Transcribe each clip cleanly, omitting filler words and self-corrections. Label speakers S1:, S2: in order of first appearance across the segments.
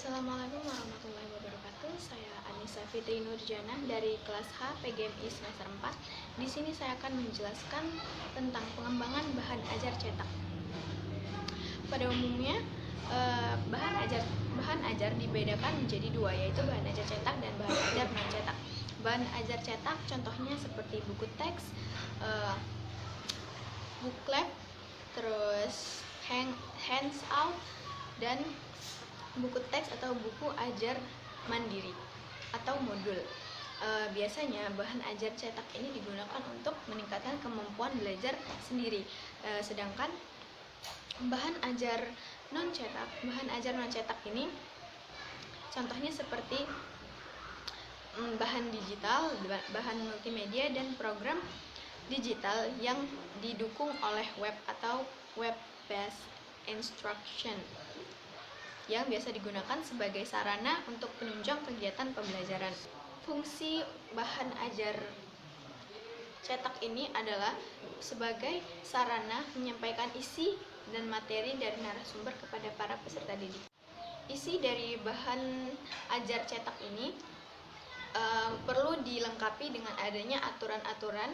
S1: Assalamualaikum warahmatullahi wabarakatuh. Saya Anissa Fitri Nurjana dari kelas H PGMI semester 4. Di sini saya akan menjelaskan tentang pengembangan bahan ajar cetak. Pada umumnya, bahan ajar dibedakan menjadi dua, yaitu bahan ajar cetak dan bahan ajar non cetak. Bahan ajar cetak contohnya seperti buku teks, booklet, terus handout, dan buku teks atau buku ajar mandiri atau modul. Biasanya bahan ajar cetak ini digunakan untuk meningkatkan kemampuan belajar sendiri. Sedangkan bahan ajar non cetak ini contohnya seperti bahan digital, bahan multimedia, dan program digital yang didukung oleh web atau web based instruction yang biasa digunakan sebagai sarana untuk penunjang kegiatan pembelajaran. Fungsi bahan ajar cetak ini adalah sebagai sarana menyampaikan isi dan materi dari narasumber kepada para peserta didik. Isi dari bahan ajar cetak ini perlu dilengkapi dengan adanya aturan-aturan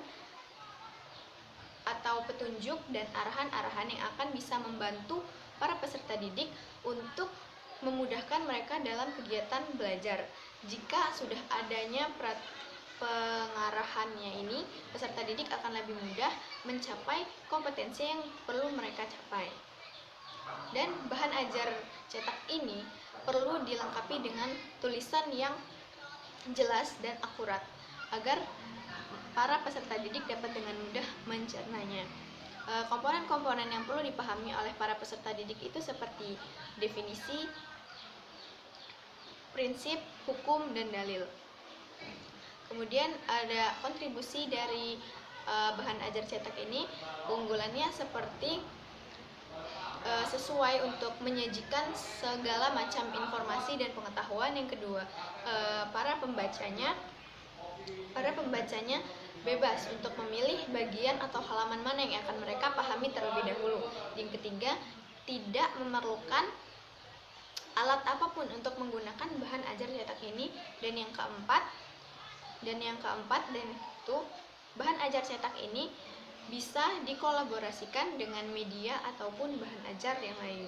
S1: atau petunjuk dan arahan-arahan yang akan bisa membantu para peserta didik untuk memudahkan mereka dalam kegiatan belajar. Jika sudah adanya pengarahannya ini, peserta didik akan lebih mudah mencapai kompetensi yang perlu mereka capai. Dan bahan ajar cetak ini perlu dilengkapi dengan tulisan yang jelas dan akurat agar para peserta didik dapat dengan mudah mencernanya. Komponen-komponen yang perlu dipahami oleh para peserta didik itu seperti definisi, prinsip, hukum, dan dalil. Kemudian ada kontribusi dari bahan ajar cetak ini. Keunggulannya seperti sesuai untuk menyajikan segala macam informasi dan pengetahuan. Yang kedua, para pembacanya bebas untuk memilih bagian atau halaman mana yang akan mereka pahami terlebih dahulu. Yang ketiga, tidak memerlukan alat apapun untuk menggunakan bahan ajar cetak ini. Dan yang keempat, itu bahan ajar cetak ini bisa dikolaborasikan dengan media ataupun bahan ajar yang lain.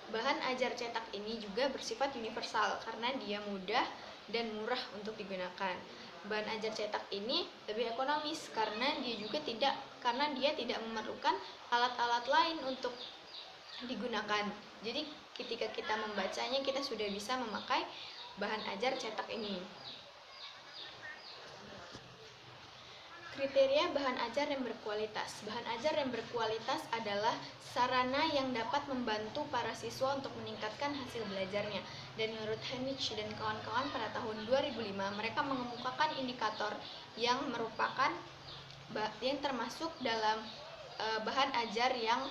S1: Bahan ajar cetak ini juga bersifat universal karena dia mudah dan murah untuk digunakan. Bahan ajar cetak ini lebih ekonomis karena dia tidak memerlukan alat-alat lain untuk digunakan. Jadi ketika kita membacanya, kita sudah bisa memakai bahan ajar cetak ini. Kriteria bahan ajar yang berkualitas. Bahan ajar yang berkualitas adalah sarana yang dapat membantu para siswa untuk meningkatkan hasil belajarnya. Dan menurut Henich dan kawan-kawan pada tahun 2005, mereka mengemukakan indikator yang termasuk dalam bahan ajar yang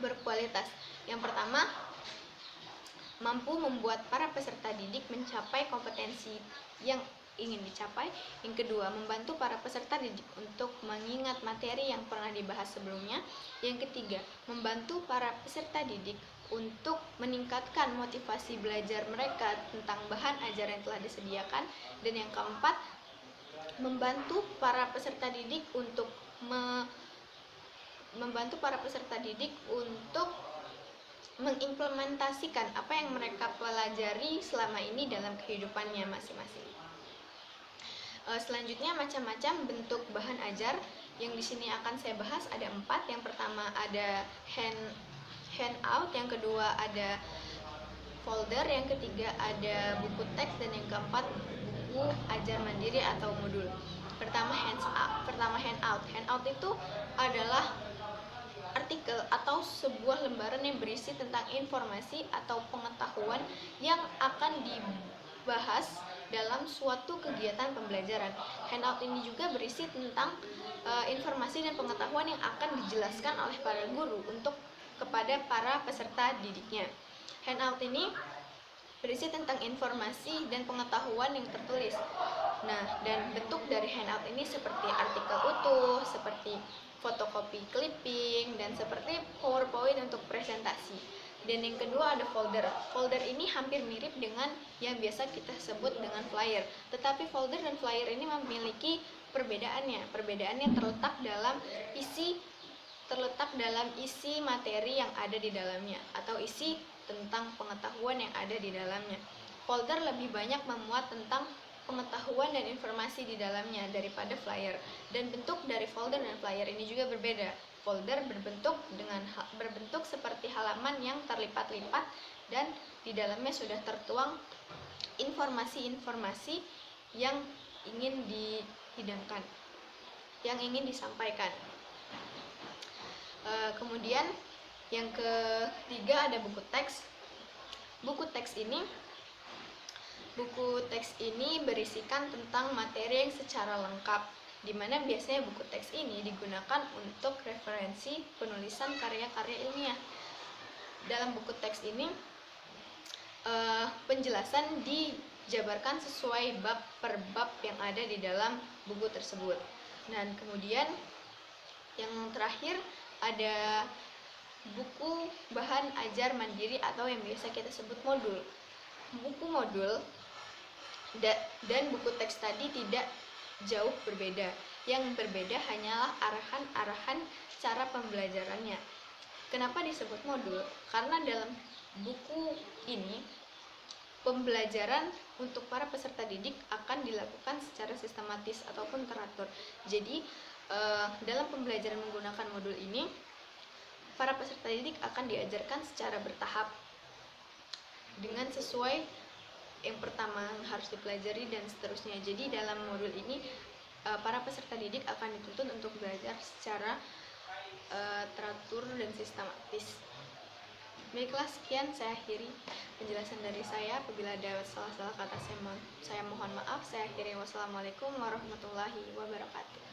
S1: berkualitas. Yang pertama, mampu membuat para peserta didik mencapai kompetensi yang ingin dicapai. Yang kedua, membantu para peserta didik untuk mengingat materi yang pernah dibahas sebelumnya. Yang ketiga, membantu para peserta didik untuk meningkatkan motivasi belajar mereka tentang bahan ajar yang telah disediakan. Dan yang keempat, membantu para peserta didik untuk mengimplementasikan apa yang mereka pelajari selama ini dalam kehidupannya masing-masing. Selanjutnya, macam-macam bentuk bahan ajar yang di sini akan saya bahas ada 4. Yang pertama ada handout, yang kedua ada folder, yang ketiga ada buku teks, dan yang keempat buku ajar mandiri atau modul. Pertama handout. Handout itu adalah artikel atau sebuah lembaran yang berisi tentang informasi atau pengetahuan yang akan dibahas dalam suatu kegiatan pembelajaran. Handout ini juga berisi tentang informasi dan pengetahuan yang akan dijelaskan oleh para guru kepada para peserta didiknya. Handout ini berisi tentang informasi dan pengetahuan yang tertulis. Nah, dan bentuk dari handout ini seperti artikel utuh, seperti fotokopi clipping, dan seperti PowerPoint untuk presentasi. Dan yang kedua ada folder. Folder ini hampir mirip dengan yang biasa kita sebut dengan flyer. Tetapi folder dan flyer ini memiliki perbedaannya. Perbedaannya terletak dalam isi materi yang ada di dalamnya atau isi tentang pengetahuan yang ada di dalamnya. Folder lebih banyak memuat tentang pengetahuan dan informasi di dalamnya daripada flyer. Dan bentuk dari folder dan flyer ini juga berbeda. Folder berbentuk seperti halaman yang terlipat-lipat dan di dalamnya sudah tertuang informasi-informasi yang ingin dihidangkan, yang ingin disampaikan. Kemudian yang ketiga ada buku teks. Buku teks ini berisikan tentang materi yang secara lengkap, di mana biasanya buku teks ini digunakan untuk referensi penulisan karya-karya ilmiah. Dalam buku teks ini penjelasan dijabarkan sesuai bab per bab yang ada di dalam buku tersebut. Dan kemudian yang terakhir ada buku bahan ajar mandiri atau yang biasa kita sebut modul. Buku modul dan buku teks tadi tidak jauh berbeda. Yang berbeda hanyalah arahan-arahan cara pembelajarannya. Kenapa disebut modul? Karena dalam buku ini pembelajaran untuk para peserta didik akan dilakukan secara sistematis ataupun teratur. Jadi dalam pembelajaran menggunakan modul ini, para peserta didik akan diajarkan secara bertahap dengan sesuai yang pertama harus dipelajari dan seterusnya. Jadi dalam modul ini para peserta didik akan dituntut untuk belajar secara teratur dan sistematis. Baiklah, sekian saya akhiri penjelasan dari saya. Apabila ada salah-salah kata saya mohon maaf. Saya akhiri. Wassalamualaikum warahmatullahi wabarakatuh.